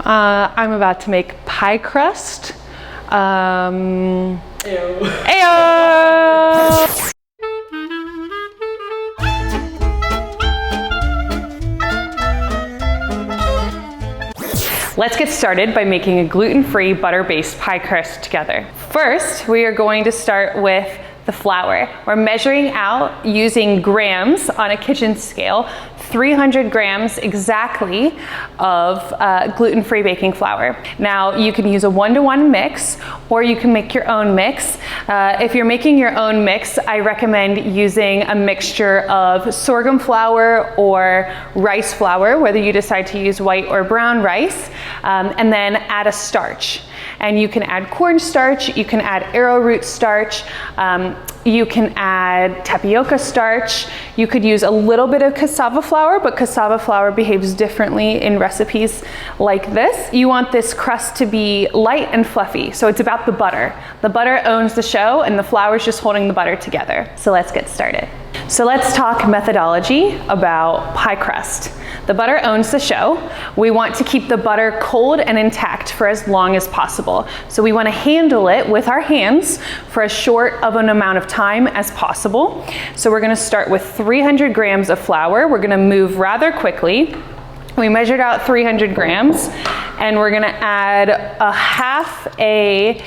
I'm about to make pie crust. Ayo. Let's get started by making a gluten-free butter-based pie crust together. First, we are going to start with the flour. We're measuring out using grams on a kitchen scale, 300 grams exactly of gluten-free baking flour. Now you can use a 1-to-1 mix, or you can make your own mix. If you're making your own mix, I recommend using a mixture of sorghum flour or rice flour, whether you decide to use white or brown rice, and then add a starch. And you can add cornstarch, you can add arrowroot starch, you can add tapioca starch. You could use a little bit of cassava flour, but cassava flour behaves differently in recipes like this. You want this crust to be light and fluffy, so it's about the butter. The butter owns the show and the flour is just holding the butter together. So let's get started. So let's talk methodology about pie crust. The butter owns the show. We want to keep the butter cold and intact for as long as possible. So we want to handle it with our hands for as short of an amount of time as possible. So we're going to start with 300 grams of flour. We're going to move rather quickly. We measured out 300 grams and we're going to add a half a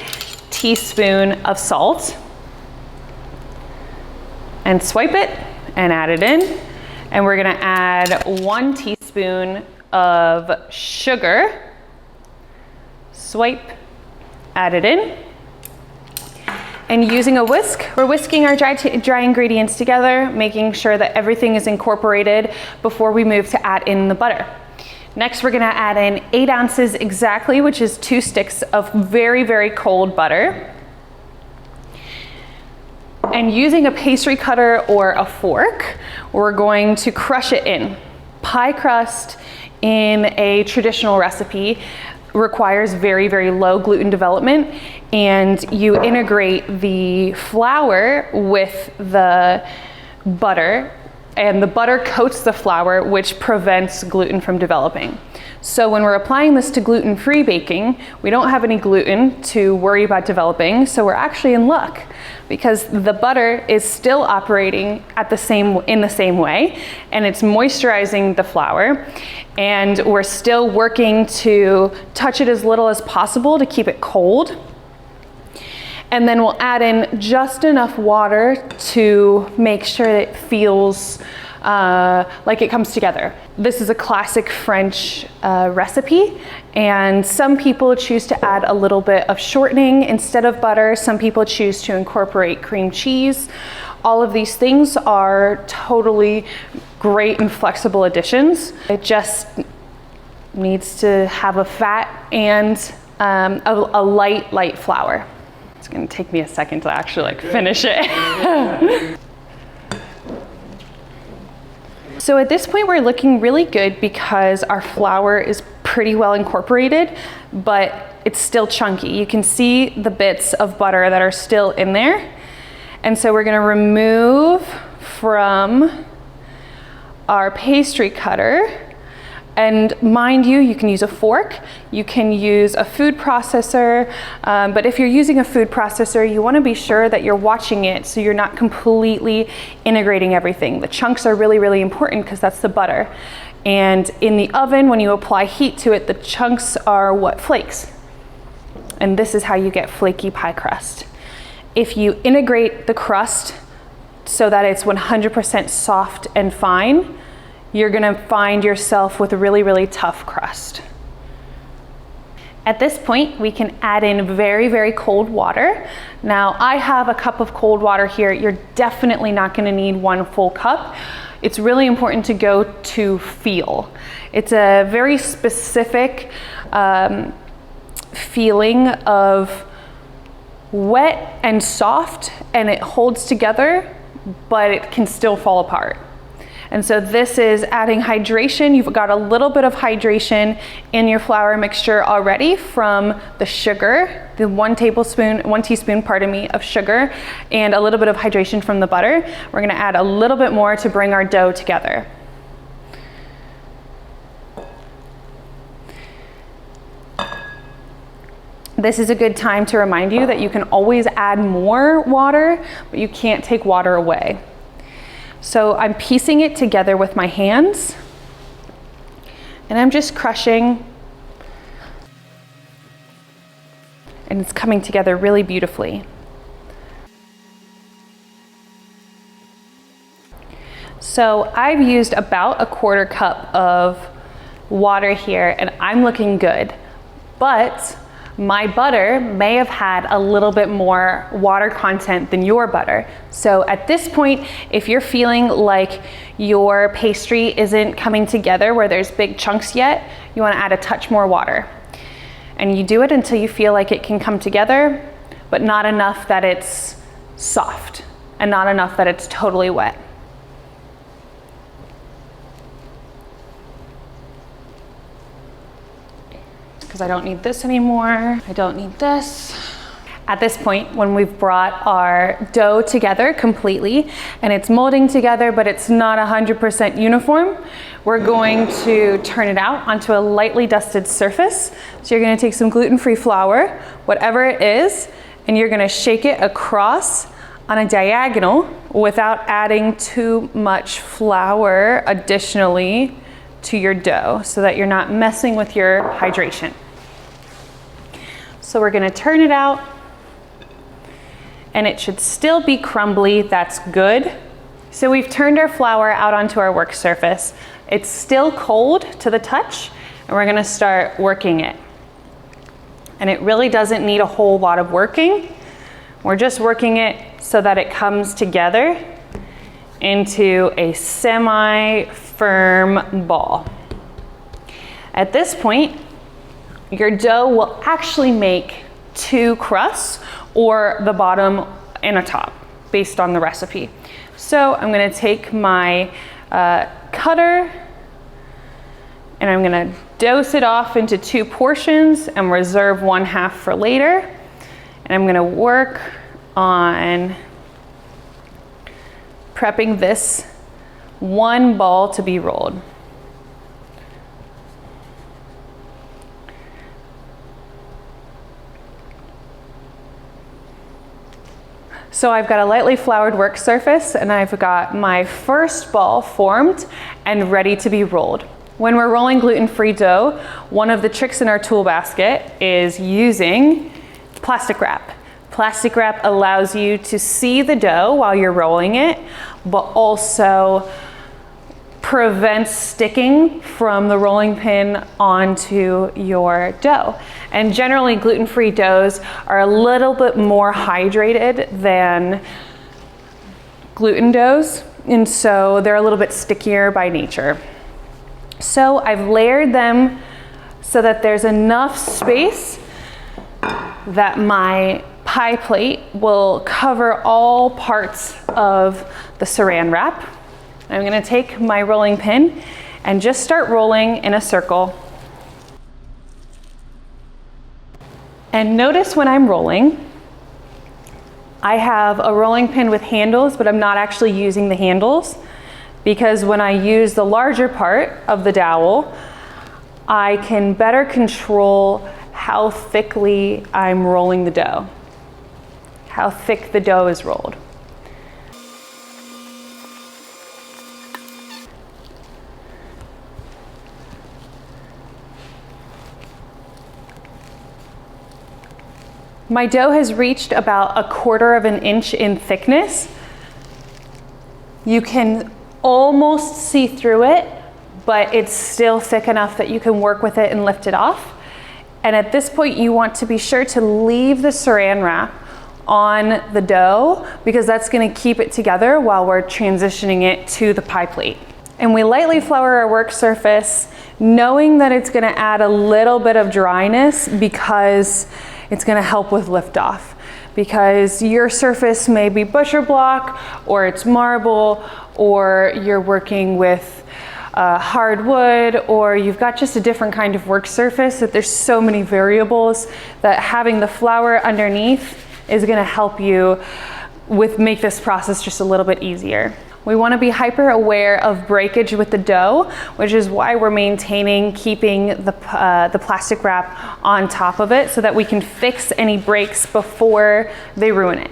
teaspoon of salt and swipe it and add it in. And we're gonna add 1 teaspoon of sugar, swipe, add it in. And using a whisk, we're whisking our dry ingredients together, making sure that everything is incorporated before we move to add in the butter. Next, we're gonna add in 8 ounces exactly, which is 2 sticks of very, very cold butter. And using a pastry cutter or a fork, we're going to crush it in. Pie crust in a traditional recipe requires very, very low gluten development, and you integrate the flour with the butter, and the butter coats the flour, which prevents gluten from developing. So when we're applying this to gluten-free baking, we don't have any gluten to worry about developing, so we're actually in luck because the butter is still operating in the same way, and it's moisturizing the flour, and we're still working to touch it as little as possible to keep it cold. And then we'll add in just enough water to make sure that it feels like it comes together. This is a classic French recipe, and some people choose to add a little bit of shortening instead of butter. Some people choose to incorporate cream cheese. All of these things are totally great and flexible additions. It just needs to have a fat and a light flour. It's gonna take me a second to actually finish it. So at this point, we're looking really good because our flour is pretty well incorporated, but it's still chunky. You can see the bits of butter that are still in there. And so we're gonna remove from our pastry cutter. And mind you, you can use a fork, you can use a food processor, but if you're using a food processor, you want to be sure that you're watching it so you're not completely integrating everything. The chunks are really, really important because that's the butter. And in the oven, when you apply heat to it, the chunks are what flakes. And this is how you get flaky pie crust. If you integrate the crust so that it's 100% soft and fine, you're gonna find yourself with a really, really tough crust. At this point, we can add in very, very cold water. Now, I have a cup of cold water here. You're definitely not gonna need 1 full cup. It's really important to go to feel. It's a very specific feeling of wet and soft, and it holds together, but it can still fall apart. And so this is adding hydration. You've got a little bit of hydration in your flour mixture already from the sugar, the 1 teaspoon, pardon me, of sugar, and a little bit of hydration from the butter. We're gonna add a little bit more to bring our dough together. This is a good time to remind you that you can always add more water, but you can't take water away. So I'm piecing it together with my hands, and I'm just crushing, and it's coming together really beautifully. So I've used about 1/4 cup of water here, and I'm looking good, but my butter may have had a little bit more water content than your butter. So at this point, if you're feeling like your pastry isn't coming together where there's big chunks yet, you want to add a touch more water. And you do it until you feel like it can come together, but not enough that it's soft and not enough that it's totally wet. Because I don't need this anymore. I don't need this. At this point, when we've brought our dough together completely and it's molding together, but it's not 100% uniform, we're going to turn it out onto a lightly dusted surface. So you're gonna take some gluten-free flour, whatever it is, and you're gonna shake it across on a diagonal without adding too much flour additionally to your dough so that you're not messing with your hydration. So we're gonna turn it out, and it should still be crumbly. That's good. So we've turned our flour out onto our work surface. It's still cold to the touch, and we're gonna start working it. And it really doesn't need a whole lot of working. We're just working it so that it comes together into a semi-firm ball. At this point, your dough will actually make 2 crusts, or the bottom and a top, based on the recipe. So I'm gonna take my cutter, and I'm gonna dose it off into 2 portions and reserve 1/2 for later. And I'm gonna work on prepping this one ball to be rolled. So I've got a lightly floured work surface, and I've got my first ball formed and ready to be rolled. When we're rolling gluten-free dough, one of the tricks in our tool basket is using plastic wrap. Plastic wrap allows you to see the dough while you're rolling it, but also prevents sticking from the rolling pin onto your dough. And generally, gluten-free doughs are a little bit more hydrated than gluten doughs, and so they're a little bit stickier by nature. So I've layered them so that there's enough space that my pie plate will cover all parts of the saran wrap. I'm gonna take my rolling pin and just start rolling in a circle. And notice when I'm rolling, I have a rolling pin with handles, but I'm not actually using the handles, because when I use the larger part of the dowel, I can better control how thickly I'm rolling the dough, how thick the dough is rolled. My dough has reached about 1/4 inch in thickness. You can almost see through it, but it's still thick enough that you can work with it and lift it off. And at this point, you want to be sure to leave the saran wrap on the dough, because that's gonna keep it together while we're transitioning it to the pie plate. And we lightly flour our work surface, knowing that it's gonna add a little bit of dryness because it's gonna help with liftoff. Because your surface may be butcher block, or it's marble, or you're working with hardwood, or you've got just a different kind of work surface, that there's so many variables that having the flour underneath is gonna help you make this process just a little bit easier. We want to be hyper aware of breakage with the dough, which is why we're maintaining keeping the plastic wrap on top of it so that we can fix any breaks before they ruin it.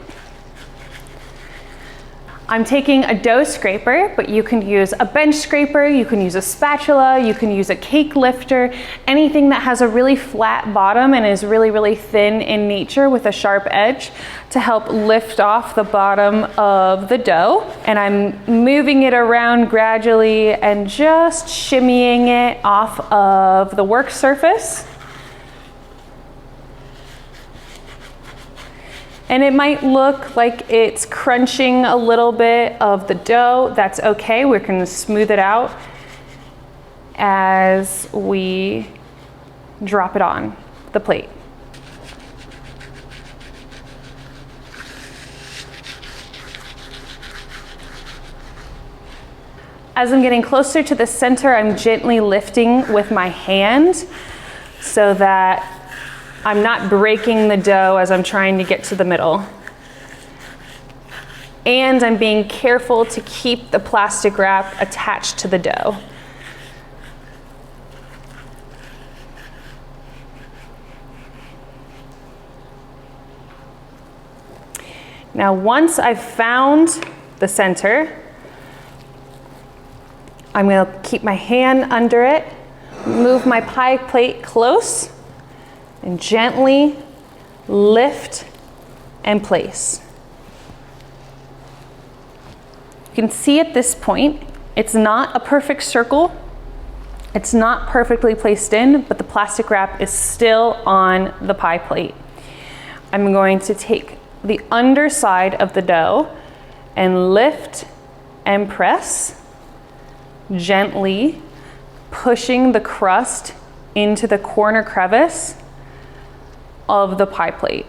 I'm taking a dough scraper, but you can use a bench scraper, you can use a spatula, you can use a cake lifter, anything that has a really flat bottom and is really, really thin in nature with a sharp edge to help lift off the bottom of the dough. And I'm moving it around gradually and just shimmying it off of the work surface. And it might look like it's crunching a little bit of the dough. That's okay. We're going to smooth it out as we drop it on the plate. As I'm getting closer to the center, I'm gently lifting with my hand so that I'm not breaking the dough as I'm trying to get to the middle. And I'm being careful to keep the plastic wrap attached to the dough. Now, once I've found the center, I'm going to keep my hand under it, move my pie plate close, and gently lift and place. You can see at this point, it's not a perfect circle. It's not perfectly placed in, but the plastic wrap is still on the pie plate. I'm going to take the underside of the dough and lift and press, gently pushing the crust into the corner crevice of the pie plate.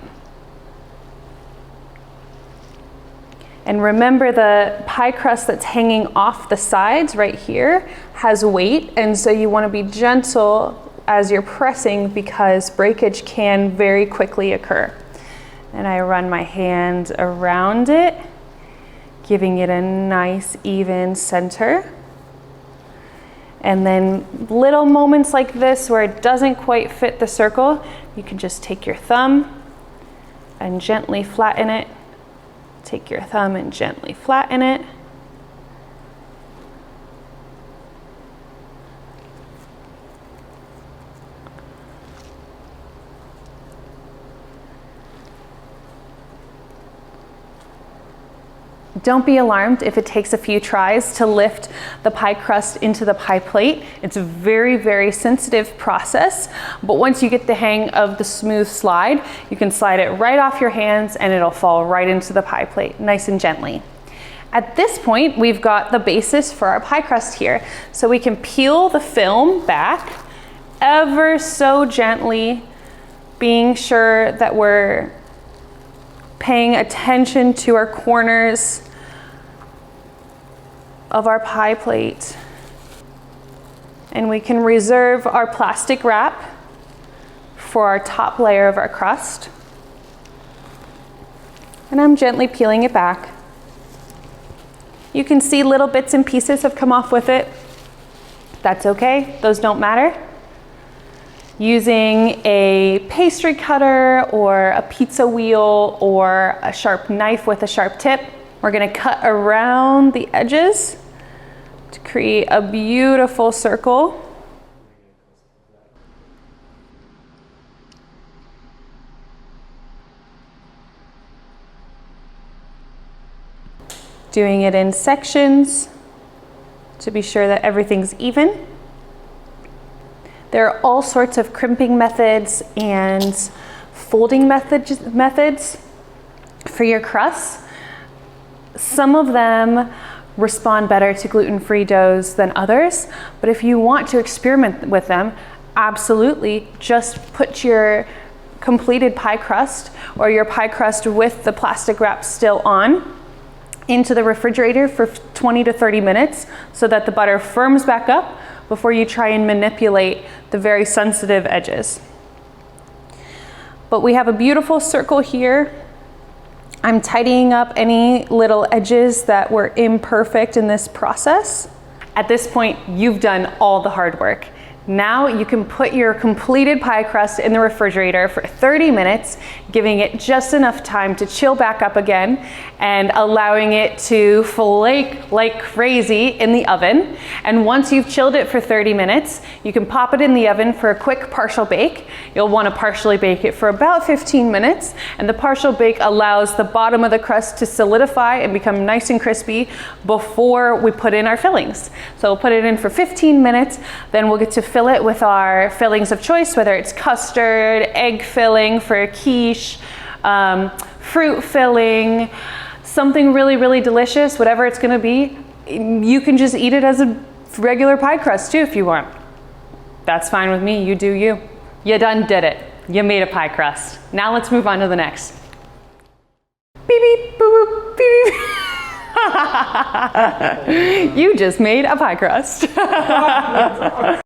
And remember, the pie crust that's hanging off the sides right here has weight, and so you want to be gentle as you're pressing because breakage can very quickly occur. And I run my hand around it, giving it a nice even center. And then little moments like this where it doesn't quite fit the circle, you can just take your thumb and gently flatten it. Take your thumb and gently flatten it. Don't be alarmed if it takes a few tries to lift the pie crust into the pie plate. It's a very, very sensitive process, but once you get the hang of the smooth slide, you can slide it right off your hands and it'll fall right into the pie plate, nice and gently. At this point, we've got the basis for our pie crust here. So we can peel the film back ever so gently, being sure that we're paying attention to our corners of our pie plate. And we can reserve our plastic wrap for our top layer of our crust. And I'm gently peeling it back. You can see little bits and pieces have come off with it. That's okay, those don't matter. Using a pastry cutter or a pizza wheel or a sharp knife with a sharp tip, we're gonna cut around the edges to create a beautiful circle. Doing it in sections to be sure that everything's even. There are all sorts of crimping methods and folding methods for your crusts. Some of them respond better to gluten-free doughs than others, but if you want to experiment with them, absolutely just put your completed pie crust or your pie crust with the plastic wrap still on into the refrigerator for 20 to 30 minutes so that the butter firms back up before you try and manipulate the very sensitive edges. But we have a beautiful circle here. I'm tidying up any little edges that were imperfect in this process. At this point, you've done all the hard work. Now you can put your completed pie crust in the refrigerator for 30 minutes, giving it just enough time to chill back up again and allowing it to flake like crazy in the oven. And once you've chilled it for 30 minutes, you can pop it in the oven for a quick partial bake. You'll want to partially bake it for about 15 minutes, and the partial bake allows the bottom of the crust to solidify and become nice and crispy before we put in our fillings. So we'll put it in for 15 minutes, then we'll get to fill it with our fillings of choice, whether it's custard, egg filling for a quiche, fruit filling, something really, really delicious, whatever it's gonna be. You can just eat it as a regular pie crust too if you want. That's fine with me, you do you. You done did it. You made a pie crust. Now let's move on to the next. Beep, beep, boop, boop, beep, beep. You just made a pie crust.